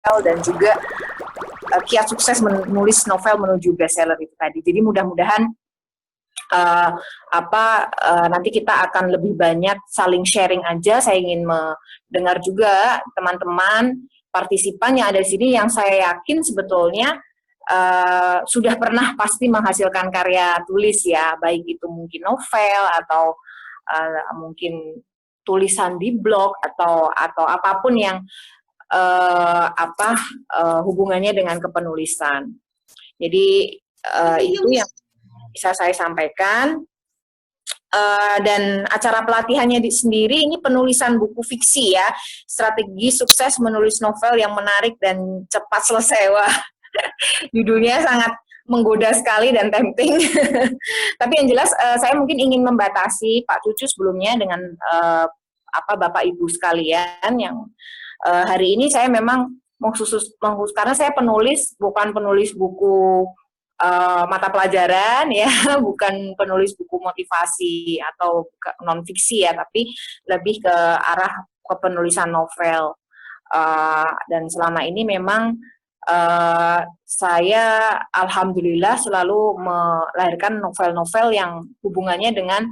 dan juga kiat sukses menulis novel menuju bestseller itu tadi. Jadi mudah-mudahan nanti kita akan lebih banyak saling sharing aja. Saya ingin mendengar juga teman-teman partisipan yang ada di sini yang saya yakin sebetulnya sudah pernah pasti menghasilkan karya tulis ya, baik itu mungkin novel atau mungkin tulisan di blog atau apapun yang hubungannya dengan kepenulisan. Jadi itu yang bisa saya sampaikan. Dan acara pelatihannya sendiri ini penulisan buku fiksi ya, strategi sukses menulis novel yang menarik dan cepat selesai. Wah, judulnya sangat menggoda sekali dan tempting. Tapi yang jelas saya mungkin ingin membatasi Pak Cucu sebelumnya dengan Bapak Ibu sekalian yang hari ini saya memang karena saya bukan penulis buku mata pelajaran ya, bukan penulis buku motivasi atau non fiksi ya, tapi lebih ke arah kepenulisan novel. Dan selama ini memang saya alhamdulillah selalu melahirkan novel-novel yang hubungannya dengan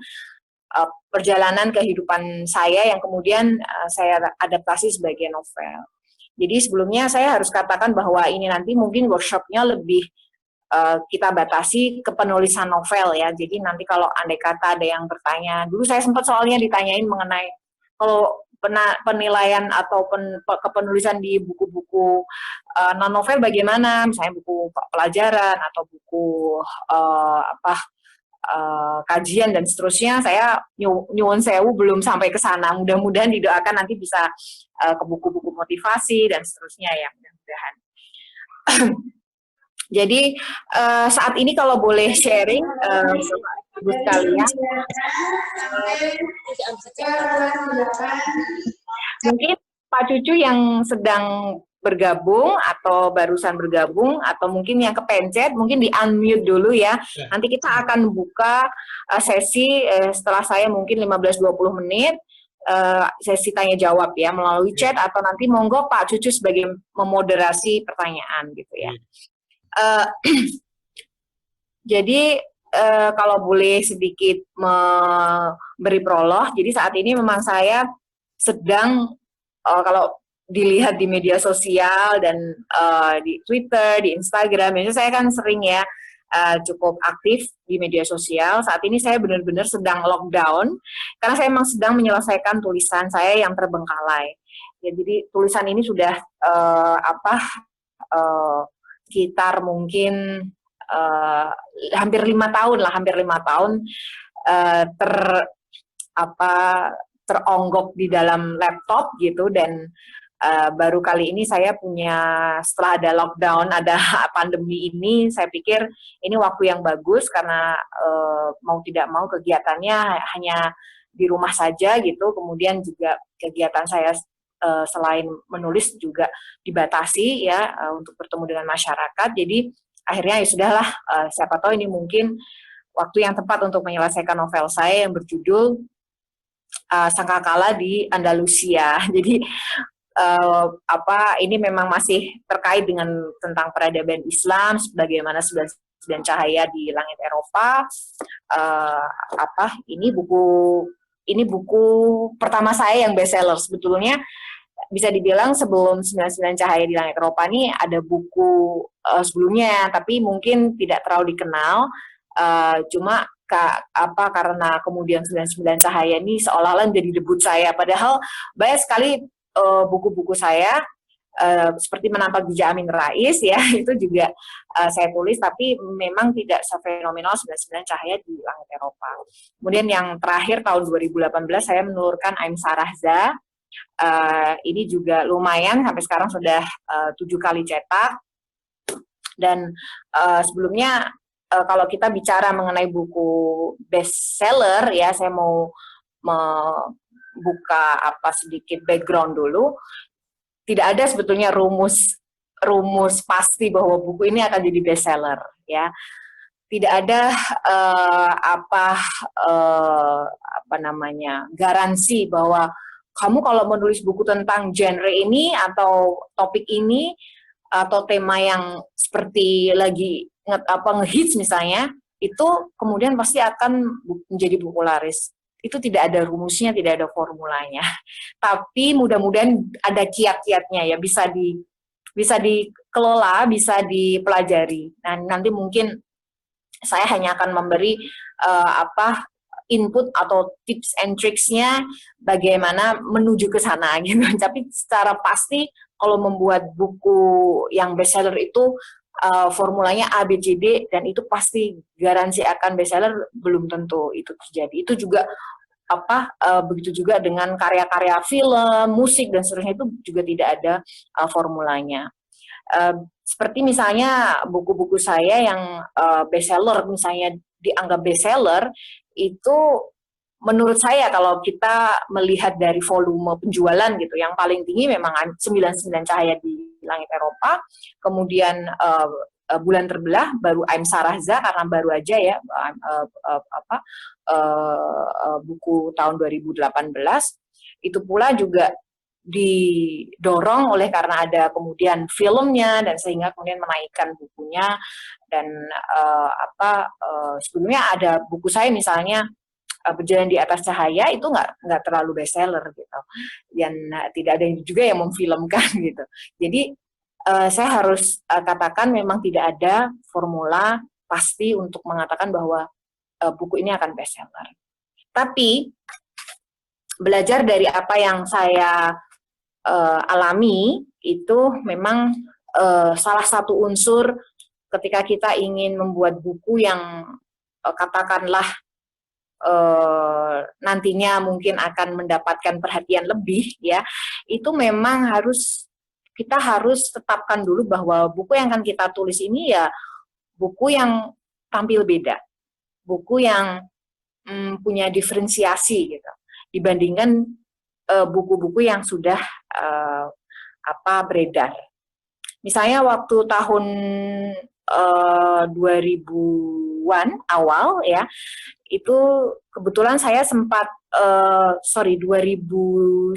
perjalanan kehidupan saya yang kemudian saya adaptasi sebagai novel. Jadi sebelumnya saya harus katakan bahwa ini nanti mungkin workshopnya lebih kita batasi ke penulisan novel ya. Jadi nanti kalau andai kata ada yang bertanya, dulu saya sempat soalnya ditanyain mengenai kalau penilaian atau kepenulisan di buku-buku non-novel bagaimana, misalnya buku pelajaran atau buku kajian dan seterusnya. Saya nyuwun sewu belum sampai ke sana. Mudah-mudahan didoakan nanti bisa ke buku-buku motivasi dan seterusnya ya, mudah-mudahan. Jadi saat ini kalau boleh sharing Ibu sekalian, mungkin Pak Cucu yang sedang bergabung atau barusan bergabung atau mungkin yang kepencet mungkin di unmute dulu ya. Nanti kita akan buka sesi setelah saya mungkin 15-20 menit sesi tanya jawab ya melalui chat atau nanti monggo Pak Cucu sebagai memoderasi pertanyaan gitu ya. Jadi kalau boleh sedikit memberi prolog, jadi saat ini memang saya sedang kalau dilihat di media sosial dan di Twitter, di Instagram, biasanya saya kan sering ya cukup aktif di media sosial. Saat ini saya benar-benar sedang lockdown karena saya memang sedang menyelesaikan tulisan saya yang terbengkalai. Ya, jadi tulisan ini sudah sekitar mungkin hampir 5 tahun lah, hampir 5 tahun teronggok di dalam laptop gitu. Dan baru kali ini saya punya, setelah ada lockdown, ada pandemi ini, saya pikir ini waktu yang bagus karena mau tidak mau kegiatannya hanya di rumah saja gitu. Kemudian juga kegiatan saya selain menulis juga dibatasi ya untuk bertemu dengan masyarakat. Jadi akhirnya ya sudahlah, siapa tahu ini mungkin waktu yang tepat untuk menyelesaikan novel saya yang berjudul Sangkakala di Andalusia. Jadi ini memang masih terkait dengan tentang peradaban Islam, sebagaimana 99 Cahaya di Langit Eropa. Ini buku pertama saya yang bestseller sebetulnya. Bisa dibilang sebelum 99 Cahaya di Langit Eropa ini ada buku sebelumnya, tapi mungkin tidak terlalu dikenal. Cuma karena kemudian 99 Cahaya ini seolah-olah menjadi debut saya, padahal banyak sekali buku-buku saya seperti Menampak Bija Amin Rais ya, itu juga saya tulis, tapi memang tidak sefenomenal 99 Cahaya di Langit Eropa. Kemudian yang terakhir tahun 2018 saya menelurkan Ain Sarahza. Ini juga lumayan, sampai sekarang sudah 7 kali cetak. Dan sebelumnya kalau kita bicara mengenai buku bestseller ya, saya mau membuka sedikit background dulu. Tidak ada sebetulnya rumus pasti bahwa buku ini akan jadi bestseller ya. Tidak ada garansi bahwa kamu kalau menulis buku tentang genre ini atau topik ini atau tema yang seperti lagi ngehits misalnya, itu kemudian pasti akan menjadi buku laris. Itu tidak ada rumusnya, tidak ada formulanya. Tapi mudah-mudahan ada kiat-kiatnya ya, bisa dikelola, bisa dipelajari. Nah, nanti mungkin saya hanya akan memberi input atau tips and tricksnya bagaimana menuju ke sana gitu. Tapi secara pasti kalau membuat buku yang bestseller itu formulanya A, B, C, D, dan itu pasti garansi akan bestseller, belum tentu itu terjadi. Itu juga begitu juga dengan karya-karya film, musik, dan seterusnya, itu juga tidak ada formulanya. Seperti misalnya buku-buku saya yang bestseller, misalnya dianggap bestseller, itu menurut saya kalau kita melihat dari volume penjualan gitu, yang paling tinggi memang 99 Cahaya di Langit Eropa, kemudian Bulan Terbelah baru I'm Sarahza karena baru aja ya buku tahun 2018, itu pula juga didorong oleh karena ada kemudian filmnya, dan sehingga kemudian menaikkan bukunya. Dan sebelumnya ada buku saya misalnya Berjalan di Atas Cahaya, itu nggak terlalu bestseller gitu, dan tidak ada juga yang memfilmkan gitu. Jadi saya harus katakan memang tidak ada formula pasti untuk mengatakan bahwa buku ini akan bestseller. Tapi belajar dari apa yang saya alami, itu memang salah satu unsur ketika kita ingin membuat buku yang katakanlah nantinya mungkin akan mendapatkan perhatian lebih ya, itu memang kita harus tetapkan dulu bahwa buku yang akan kita tulis ini ya buku yang tampil beda, buku yang punya diferensiasi gitu dibandingkan buku-buku yang sudah beredar. Misalnya waktu tahun 2000-an awal ya, itu kebetulan saya sempat 2010 10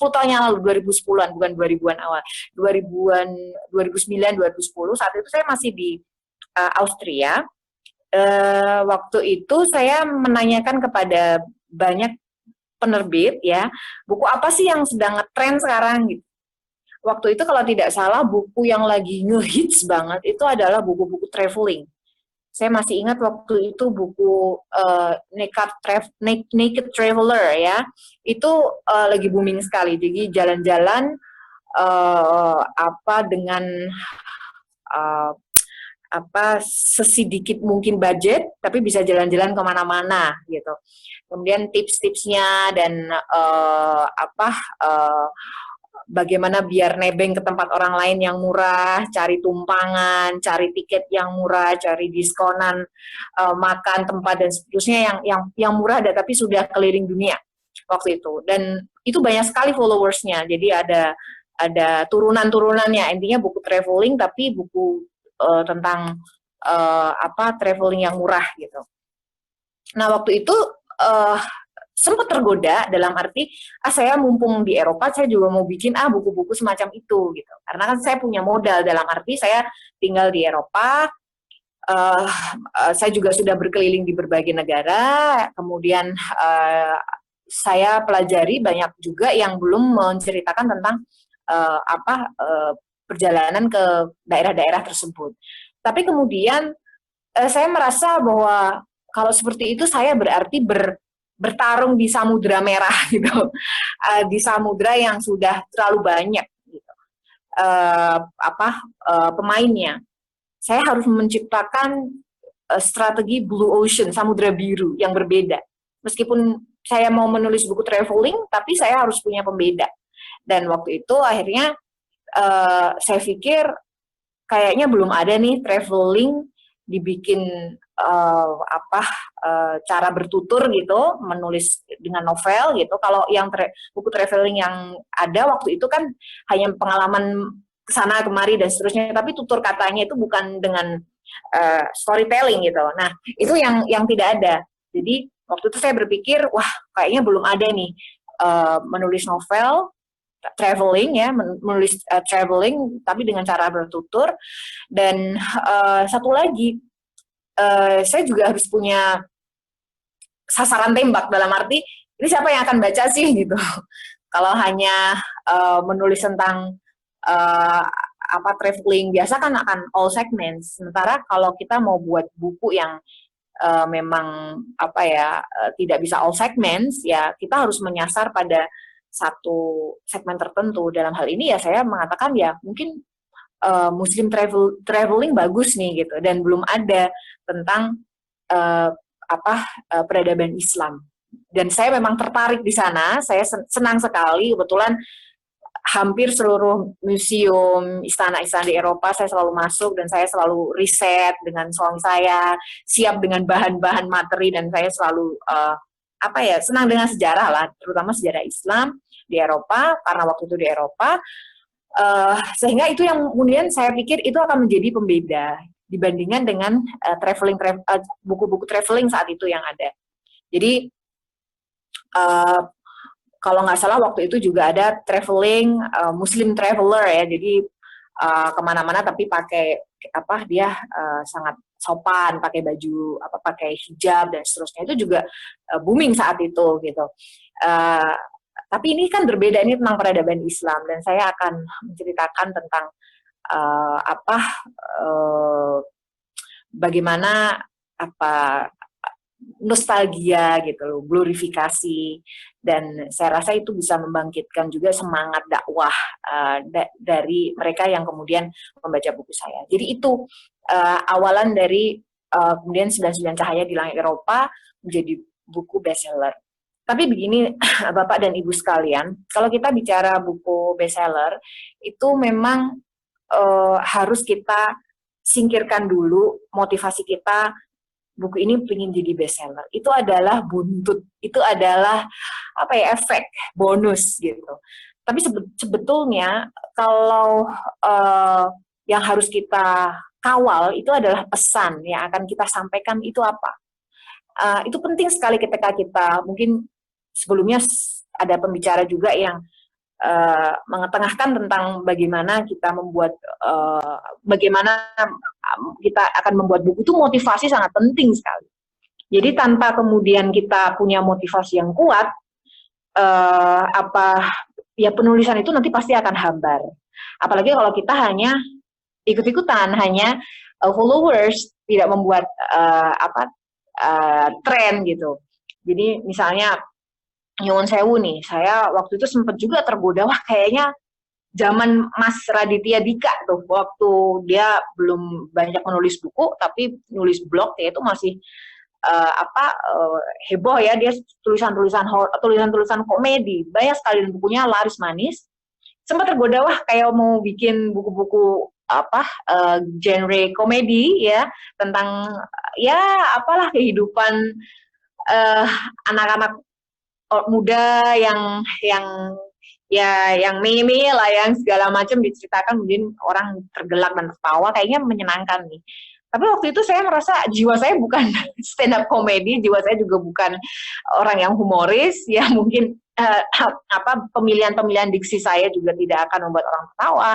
tahun yang lalu, 2010-an, bukan 2000-an awal, 2000-an, 2009 2010, saat itu saya masih di Austria. Waktu itu saya menanyakan kepada banyak penerbit ya, buku apa sih yang sedang ngetren sekarang gitu. Waktu itu kalau tidak salah buku yang lagi ngehits banget itu adalah buku-buku traveling. Saya masih ingat waktu itu buku Naked Traveler ya, itu lagi booming sekali. Jadi jalan-jalan dengan sesedikit mungkin budget, tapi bisa jalan-jalan kemana-mana gitu. Kemudian tips-tipsnya dan bagaimana biar nebeng ke tempat orang lain yang murah, cari tumpangan, cari tiket yang murah, cari diskonan, makan, tempat, dan seterusnya yang murah tapi sudah keliling dunia waktu itu. Dan itu banyak sekali followersnya, jadi ada turunan-turunannya. Intinya buku traveling tapi buku tentang traveling yang murah gitu. Nah waktu itu sempat tergoda, dalam arti saya mumpung di Eropa, saya juga mau bikin buku-buku semacam itu gitu, karena kan saya punya modal, dalam arti saya tinggal di Eropa, saya juga sudah berkeliling di berbagai negara, kemudian saya pelajari banyak juga yang belum menceritakan tentang perjalanan ke daerah-daerah tersebut. Tapi kemudian saya merasa bahwa kalau seperti itu saya berarti bertarung di samudra merah gitu, di samudra yang sudah terlalu banyak gitu, pemainnya. Saya harus menciptakan strategi blue ocean, samudra biru yang berbeda. Meskipun saya mau menulis buku traveling, tapi saya harus punya pembeda. Dan waktu itu akhirnya saya pikir kayaknya belum ada nih traveling dibikin cara bertutur gitu, menulis dengan novel gitu. Kalau yang buku traveling yang ada waktu itu kan hanya pengalaman kesana kemari dan seterusnya, tapi tutur katanya itu bukan dengan storytelling gitu. Nah itu yang tidak ada. Jadi waktu itu saya berpikir, wah kayaknya belum ada nih menulis novel, traveling ya, menulis traveling tapi dengan cara bertutur. Dan satu lagi, saya juga harus punya sasaran tembak, dalam arti ini siapa yang akan baca sih gitu. Kalau hanya menulis tentang traveling biasa kan akan all segments. Sementara kalau kita mau buat buku yang memang tidak bisa all segments, ya kita harus menyasar pada satu segmen tertentu. Dalam hal ini ya saya mengatakan ya mungkin Muslim traveling bagus nih gitu, dan belum ada tentang peradaban Islam. Dan saya memang tertarik di sana. Saya senang sekali, kebetulan hampir seluruh museum, istana-istana di Eropa saya selalu masuk, dan saya selalu riset dengan suami saya, siap dengan bahan-bahan materi, dan saya selalu senang dengan sejarah lah, terutama sejarah Islam di Eropa, karena waktu itu di Eropa. Sehingga itu yang kemudian saya pikir itu akan menjadi pembeda dibandingkan dengan buku-buku traveling saat itu yang ada. Jadi kalau nggak salah waktu itu juga ada traveling Muslim traveler ya, jadi kemana-mana tapi pakai dia sangat sopan, pakai baju pakai hijab dan seterusnya, itu juga booming saat itu gitu. Tapi ini kan berbeda, ini tentang peradaban Islam, dan saya akan menceritakan tentang bagaimana nostalgia gitu loh, glorifikasi, dan saya rasa itu bisa membangkitkan juga semangat dakwah dari mereka yang kemudian membaca buku saya. Jadi itu awalan dari kemudian 99 Cahaya di Langit Eropa menjadi buku bestseller. Tapi begini Bapak dan Ibu sekalian, kalau kita bicara buku bestseller, itu memang harus kita singkirkan dulu motivasi kita, buku ini pengen jadi bestseller. Itu adalah buntut, itu adalah efek bonus gitu. Tapi sebetulnya kalau yang harus kita kawal itu adalah pesan yang akan kita sampaikan itu apa. Itu penting sekali ketika kita, mungkin sebelumnya ada pembicara juga yang mengetengahkan tentang bagaimana kita membuat, bagaimana kita akan membuat buku, itu motivasi sangat penting sekali. Jadi tanpa kemudian kita punya motivasi yang kuat, penulisan itu nanti pasti akan hambar. Apalagi kalau kita hanya ikut-ikutan, hanya followers, tidak membuat tren gitu. Jadi misalnya Nyuwun Sewu nih, saya waktu itu sempat juga tergoda, wah kayaknya zaman Mas Raditya Dika tuh, waktu dia belum banyak menulis buku, tapi nulis blog ya, itu masih heboh ya, dia tulisan komedi, banyak sekali bukunya laris manis. Sempat tergoda, wah kayak mau bikin buku-buku genre komedi ya, tentang kehidupan anak-anak muda yang meme lah, yang segala macam diceritakan, kemudian orang tergelak dan tertawa, kayaknya menyenangkan nih. Tapi waktu itu saya merasa jiwa saya bukan stand up comedy, jiwa saya juga bukan orang yang humoris, ya mungkin pemilihan diksi saya juga tidak akan membuat orang tertawa,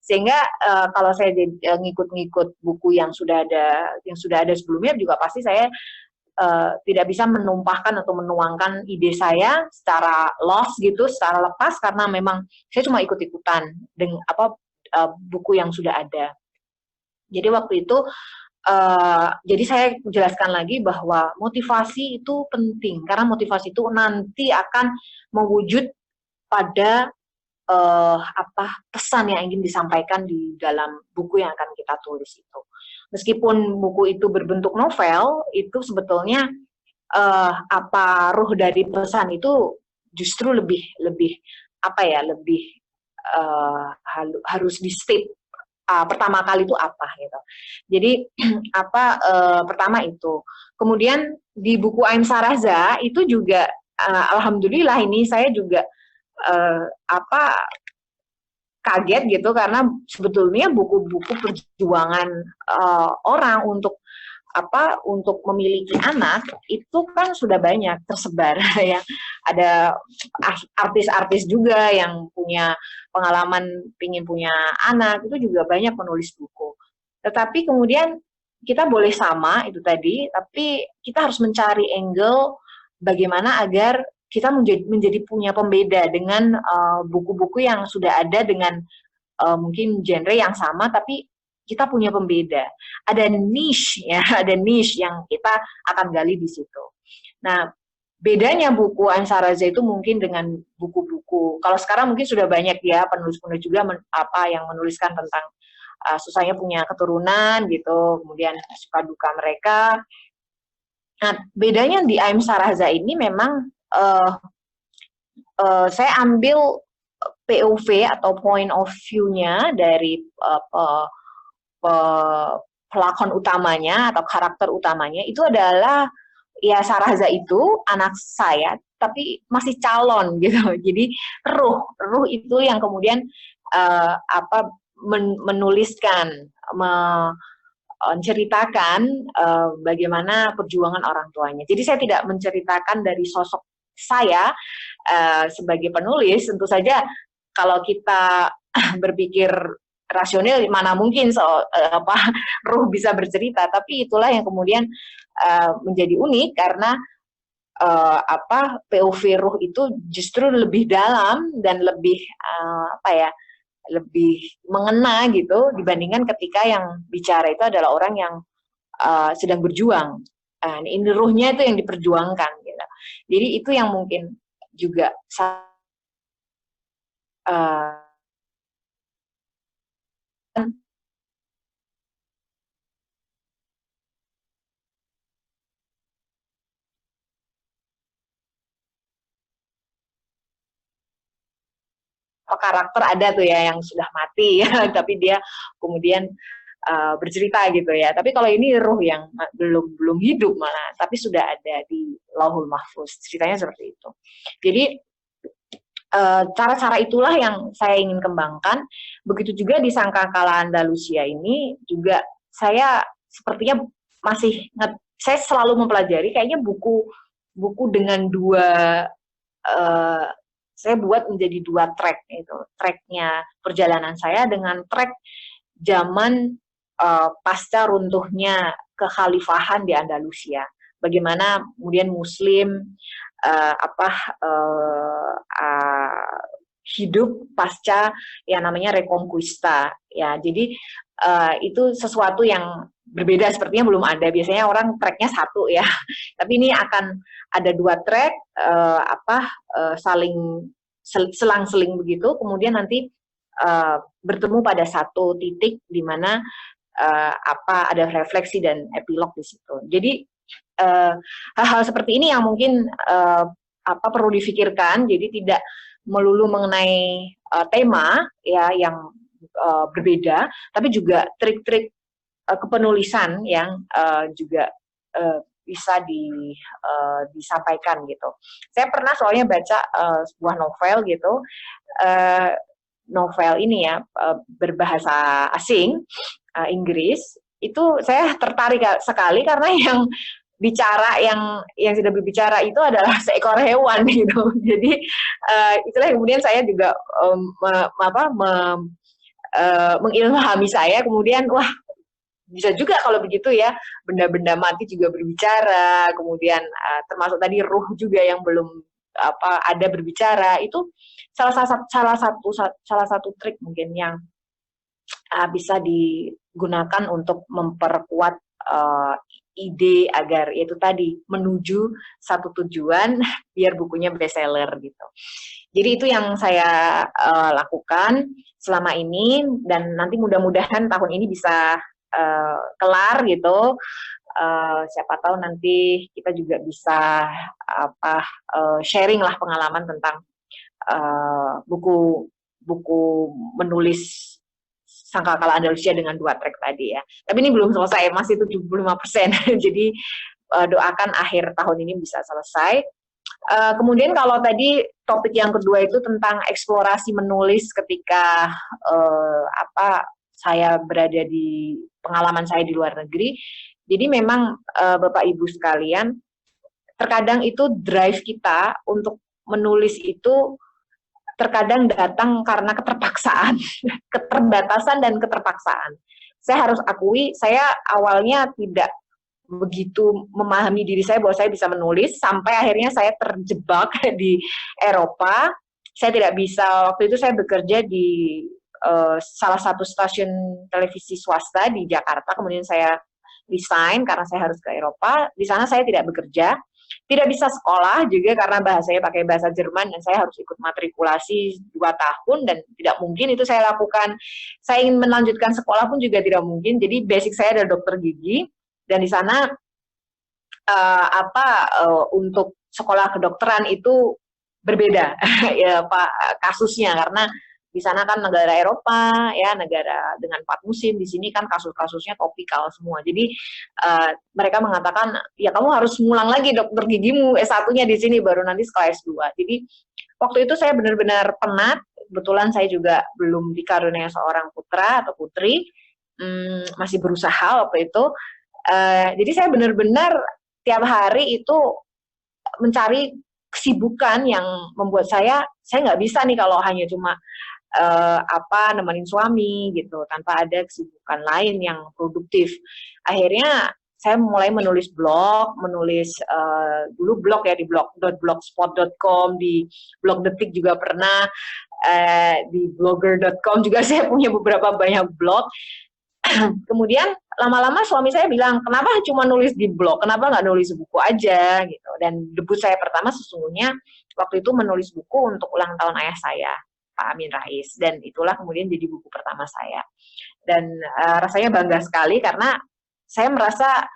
sehingga kalau saya ngikut-ngikut buku yang sudah ada sebelumnya juga pasti saya tidak bisa menumpahkan atau menuangkan ide saya secara lost gitu, secara lepas, karena memang saya cuma ikut-ikutan dengan buku yang sudah ada. Jadi waktu itu, jadi saya jelaskan lagi bahwa motivasi itu penting, karena motivasi itu nanti akan mewujud pada pesan yang ingin disampaikan di dalam buku yang akan kita tulis itu. Meskipun buku itu berbentuk novel, itu sebetulnya ruh dari pesan itu justru lebih harus di-state pertama kali itu apa gitu. Jadi pertama itu. Kemudian di buku Ain Saraza itu juga alhamdulillah ini saya juga kaget gitu, karena sebetulnya buku-buku perjuangan orang untuk memiliki anak itu kan sudah banyak tersebar ya. ada artis-artis juga yang punya pengalaman pingin punya anak, itu juga banyak menulis buku. Tetapi kemudian kita boleh sama itu tadi, tapi kita harus mencari angle bagaimana agar kita menjadi punya pembeda dengan buku-buku yang sudah ada dengan mungkin genre yang sama, tapi kita punya pembeda. Ada niche ya, ada niche yang kita akan gali di situ. Nah, bedanya buku Ansaraza itu mungkin dengan buku-buku. Kalau sekarang mungkin sudah banyak ya penulis-penulis juga yang menuliskan tentang susahnya punya keturunan gitu, kemudian suka duka mereka. Nah, bedanya di Aim Saraza ini memang saya ambil POV atau point of view-nya dari pelakon utamanya atau karakter utamanya itu adalah ya Saraza itu anak saya tapi masih calon gitu. Jadi ruh itu yang kemudian menuliskan, menceritakan bagaimana perjuangan orang tuanya. Jadi saya tidak menceritakan dari sosok saya sebagai penulis. Tentu saja kalau kita berpikir rasional, mana mungkin ruh bisa bercerita. Tapi itulah yang kemudian menjadi unik karena POV ruh itu justru lebih dalam dan lebih lebih mengena gitu dibandingkan ketika yang bicara itu adalah orang yang sedang berjuang. Ini ruhnya itu yang diperjuangkan gitu. Jadi itu yang mungkin juga karakter ada tuh ya yang sudah mati ya, tapi dia kemudian bercerita gitu ya. Tapi kalau ini ruh yang belum hidup malah, tapi sudah ada di Lauhul Mahfuz. Ceritanya seperti itu. Jadi cara-cara itulah yang saya ingin kembangkan. Begitu juga di Sangkakala Andalusia ini juga saya sepertinya saya selalu mempelajari kayaknya buku dengan dua saya buat menjadi dua track itu. Tracknya perjalanan saya dengan track zaman pasca runtuhnya kekhalifahan di Andalusia. Bagaimana kemudian Muslim hidup pasca yang namanya Reconquista ya. Jadi itu sesuatu yang berbeda, sepertinya belum ada. Biasanya orang tracknya satu ya, tapi ini akan ada dua track saling selang-seling begitu, kemudian nanti bertemu pada satu titik di mana ada refleksi dan epilog di situ. Jadi hal-hal seperti ini yang mungkin perlu difikirkan. Jadi tidak melulu mengenai tema ya yang berbeda, tapi juga trik-trik kepenulisan yang juga bisa disampaikan gitu. Saya pernah soalnya baca sebuah novel gitu, novel ini ya berbahasa asing, Inggris. Itu saya tertarik sekali karena yang bicara yang sudah berbicara itu adalah seekor hewan gitu. Jadi itulah kemudian saya juga mengilhami saya, kemudian wah bisa juga kalau begitu ya, benda-benda mati juga berbicara, kemudian termasuk tadi ruh juga yang belum ada berbicara. Itu salah satu trik mungkin yang bisa digunakan untuk memperkuat ide agar itu tadi menuju satu tujuan biar bukunya bestseller gitu. Jadi itu yang saya lakukan selama ini, dan nanti mudah-mudahan tahun ini bisa kelar gitu. Siapa tahu nanti kita juga bisa sharing lah pengalaman tentang buku menulis Sangkakala Andalusia dengan dua track tadi ya. Tapi ini belum selesai, masih 75%. Jadi doakan akhir tahun ini bisa selesai. Kemudian kalau tadi topik yang kedua itu tentang eksplorasi menulis ketika saya berada di pengalaman saya di luar negeri. Jadi memang Bapak Ibu sekalian, terkadang itu drive kita untuk menulis itu terkadang datang karena keterpaksaan, keterbatasan dan keterpaksaan. Saya harus akui, saya awalnya tidak begitu memahami diri saya bahwa saya bisa menulis, sampai akhirnya saya terjebak di Eropa. Saya tidak bisa, waktu itu saya bekerja di salah satu stasiun televisi swasta di Jakarta, kemudian saya resign karena saya harus ke Eropa. Di sana saya tidak bekerja, tidak bisa sekolah juga karena bahasanya pakai bahasa Jerman dan saya harus ikut matrikulasi 2 tahun dan tidak mungkin itu saya lakukan. Saya ingin melanjutkan sekolah pun juga tidak mungkin. Jadi basic saya adalah dokter gigi dan di sana untuk sekolah kedokteran itu berbeda ya Pak kasusnya, karena di sana kan negara Eropa ya, negara dengan 4 musim. Di sini kan kasus-kasusnya topikal semua. Jadi mereka mengatakan ya kamu harus ngulang lagi dokter gigimu S1-nya di sini baru nanti sekolah S2. Jadi waktu itu saya benar-benar penat. Kebetulan saya juga belum dikaruniai seorang putra atau putri, masih berusaha waktu itu. Jadi saya benar-benar tiap hari itu mencari kesibukan yang membuat saya nggak bisa nih kalau hanya cuma nemenin suami gitu tanpa ada kesibukan lain yang produktif. Akhirnya saya mulai menulis blog, dulu blog ya di blogspot.com, di blog detik juga pernah, di blogger.com juga saya punya beberapa banyak blog. Kemudian lama-lama suami saya bilang, kenapa cuma nulis di blog, kenapa nggak nulis buku aja gitu. Dan debut saya pertama sesungguhnya waktu itu menulis buku untuk ulang tahun ayah saya, Pak Amin Rais, dan itulah kemudian jadi buku pertama saya. Dan rasanya bangga sekali karena saya merasa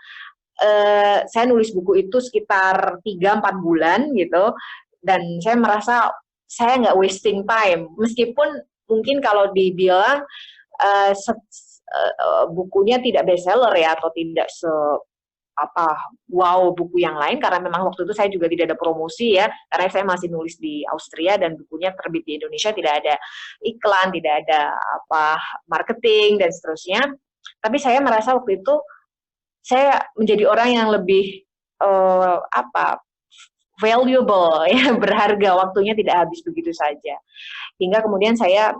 saya nulis buku itu sekitar 3-4 bulan gitu, dan saya merasa saya nggak wasting time, meskipun mungkin kalau dibilang bukunya tidak bestseller ya, atau tidak wow buku yang lain, karena memang waktu itu saya juga tidak ada promosi ya, karena saya masih nulis di Austria dan bukunya terbit di Indonesia, tidak ada iklan, tidak ada marketing dan seterusnya. Tapi saya merasa waktu itu saya menjadi orang yang lebih valuable ya, berharga, waktunya tidak habis begitu saja. Hingga kemudian saya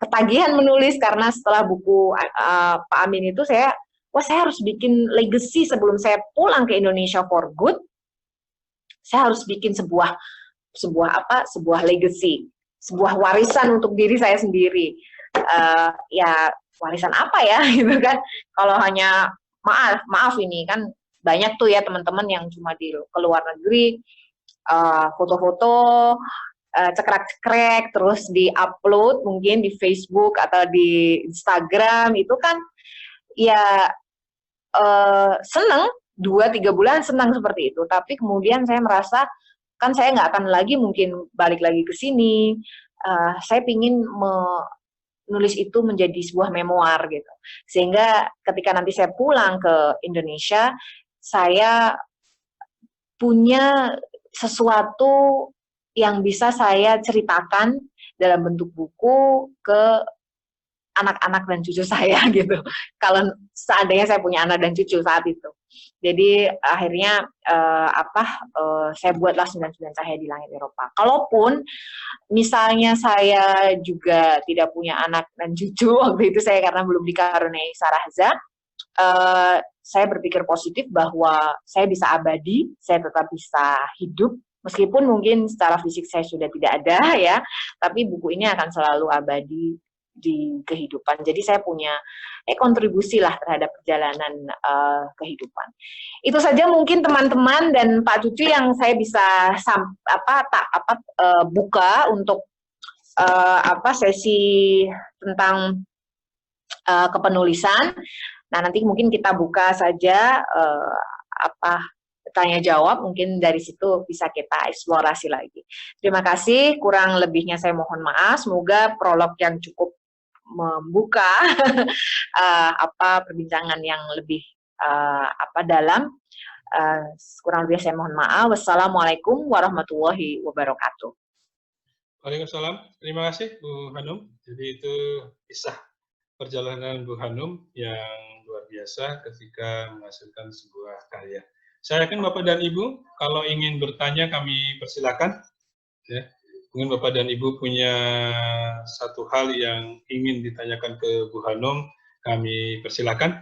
ketagihan menulis karena setelah buku Pak Amin itu saya harus bikin legacy sebelum saya pulang ke Indonesia for good. Saya harus bikin sebuah legacy, sebuah warisan untuk diri saya sendiri. Ya warisan apa ya gitu kan? Kalau hanya maaf ini kan banyak tuh ya teman-teman yang cuma ke luar negeri foto-foto cekrek-cekrek terus di-upload mungkin di Facebook atau di Instagram, itu kan ya seneng 2-3 bulan senang seperti itu, tapi kemudian saya merasa kan saya nggak akan lagi mungkin balik lagi ke sini. Saya pingin menulis itu menjadi sebuah memoir gitu, sehingga ketika nanti saya pulang ke Indonesia saya punya sesuatu yang bisa saya ceritakan dalam bentuk buku ke anak-anak dan cucu saya gitu. Kalau seandainya saya punya anak dan cucu saat itu. Jadi akhirnya saya buatlah 99 Cahaya di Langit Eropa. Kalaupun misalnya saya juga tidak punya anak dan cucu waktu itu, saya karena belum dikaruniai sarahza, saya berpikir positif bahwa saya bisa abadi, saya tetap bisa hidup. Meskipun mungkin secara fisik saya sudah tidak ada ya, tapi buku ini akan selalu abadi di kehidupan. Jadi saya punya kontribusi lah terhadap perjalanan kehidupan. Itu saja mungkin teman-teman dan Pak Cucu yang saya bisa buka untuk sesi tentang kepenulisan. Nah nanti mungkin kita buka saja tanya jawab, mungkin dari situ bisa kita eksplorasi lagi. Terima kasih, kurang lebihnya saya mohon maaf. Semoga prolog yang cukup membuka perbincangan yang lebih dalam. Kurang lebih saya mohon maaf. Wassalamualaikum warahmatullahi wabarakatuh. Waalaikumsalam. Terima kasih Bu Hanum. Jadi itu kisah perjalanan Bu Hanum yang luar biasa ketika menghasilkan sebuah karya. Saya yakin Bapak dan Ibu, kalau ingin bertanya kami persilakan. Ya. Mungkin Bapak dan Ibu punya satu hal yang ingin ditanyakan ke Bu Hanum, kami persilakan.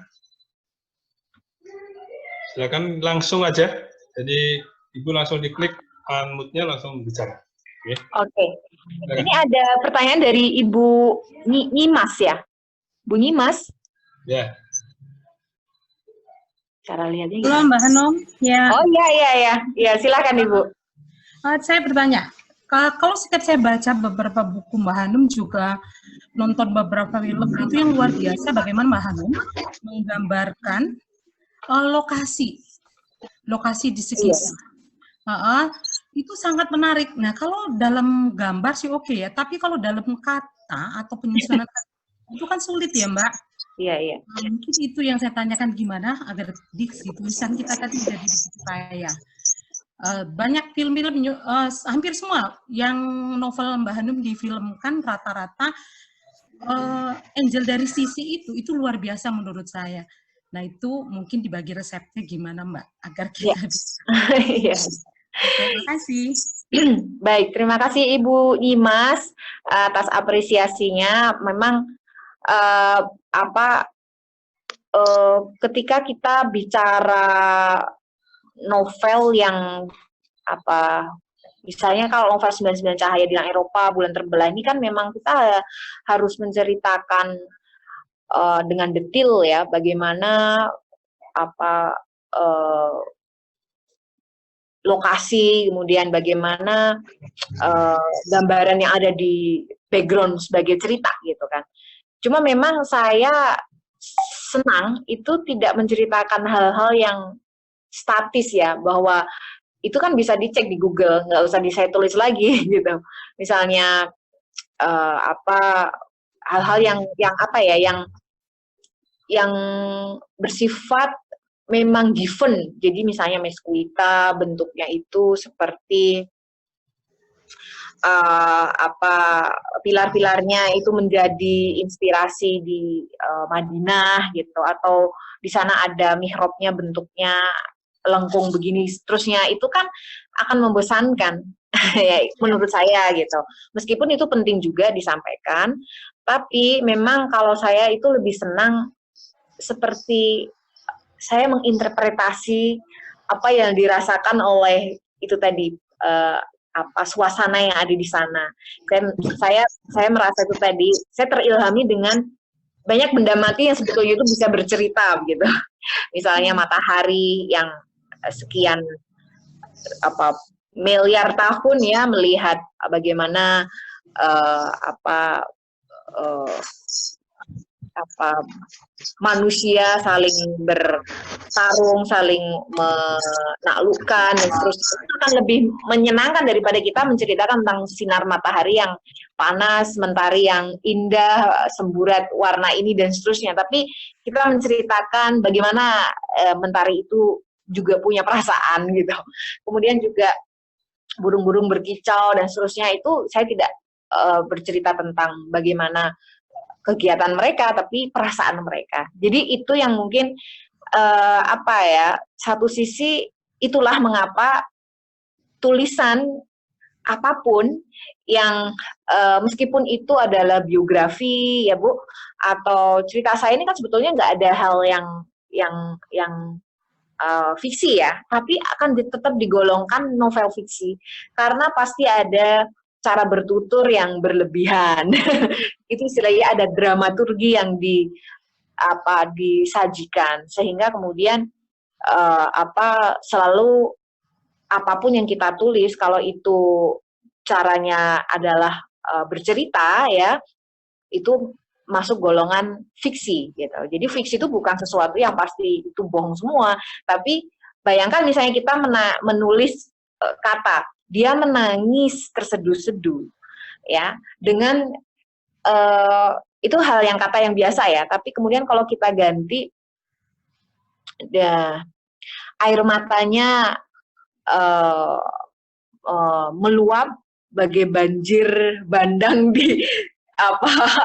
Silakan langsung aja. Jadi Ibu langsung diklik unmute-nya langsung bicara. Oke. Ini ada pertanyaan dari Ibu Nyimas ya, Bu Nyimas. Ya. Cara lihatnya. Halo Mbak Hanum. Ya. Oh iya, silakan Ibu. Saya bertanya, kalau setiap saya baca beberapa buku Mbak Hanum juga nonton beberapa film itu yang luar biasa bagaimana Mbak Hanum menggambarkan lokasi di sekitar. Itu sangat menarik. Nah, kalau dalam gambar sih oke ya, tapi kalau dalam kata atau penyusunan kata, itu kan sulit ya Mbak. Iya. Mungkin itu yang saya tanyakan gimana agar diksi tulisan kita tadi jadi supaya banyak film-film hampir semua yang novel Mbak Hanum difilmkan rata-rata Angel dari Sisi itu luar biasa menurut saya. Nah itu mungkin dibagi resepnya gimana Mbak agar kita bisa. Iya. Terima kasih. Baik, terima kasih Ibu Nyimas atas apresiasinya. Memang ketika kita bicara novel yang misalnya kalau novel 99 Cahaya di Langit Eropa, Bulan Terbelah ini kan memang kita harus menceritakan dengan detail ya bagaimana lokasi, kemudian bagaimana gambaran yang ada di background sebagai cerita gitu kan. Cuma memang saya senang itu tidak menceritakan hal-hal yang statis ya, bahwa itu kan bisa dicek di Google, nggak usah saya tulis lagi gitu. Misalnya hal-hal yang bersifat memang given. Jadi misalnya meskuita bentuknya itu seperti pilar-pilarnya itu menjadi inspirasi di Madinah gitu, atau di sana ada mihrabnya bentuknya lengkung begini seterusnya, itu kan akan membosankan ya menurut saya gitu. Meskipun itu penting juga disampaikan, tapi memang kalau saya itu lebih senang seperti saya menginterpretasi apa yang dirasakan oleh itu tadi suasana yang ada di sana. Saya merasa itu tadi saya terilhami dengan banyak benda mati yang sebetulnya itu bisa bercerita gitu. Misalnya matahari yang sekian miliar tahun ya melihat bagaimana manusia saling bertarung, saling menaklukkan, dan seterusnya. Itu akan lebih menyenangkan daripada kita menceritakan tentang sinar matahari yang panas, mentari yang indah, semburat warna ini dan seterusnya. Tapi kita menceritakan bagaimana mentari itu juga punya perasaan gitu. Kemudian juga burung-burung berkicau dan seterusnya, itu saya tidak bercerita tentang bagaimana kegiatan mereka, tapi perasaan mereka. Jadi itu yang mungkin satu sisi itulah mengapa tulisan apapun yang meskipun itu adalah biografi ya Bu, atau cerita saya ini kan sebetulnya nggak ada hal yang fiksi ya, tapi akan tetap digolongkan novel fiksi karena pasti ada cara bertutur yang berlebihan. Itu istilahnya ada dramaturgi yang disajikan, sehingga kemudian selalu apapun yang kita tulis, kalau itu caranya adalah bercerita ya, itu masuk golongan fiksi gitu. Jadi fiksi itu bukan sesuatu yang pasti itu bohong semua, tapi bayangkan misalnya kita menulis kata dia menangis terseduh-seduh ya, dengan itu hal yang kata yang biasa ya, tapi kemudian kalau kita ganti air matanya meluap bagai banjir bandang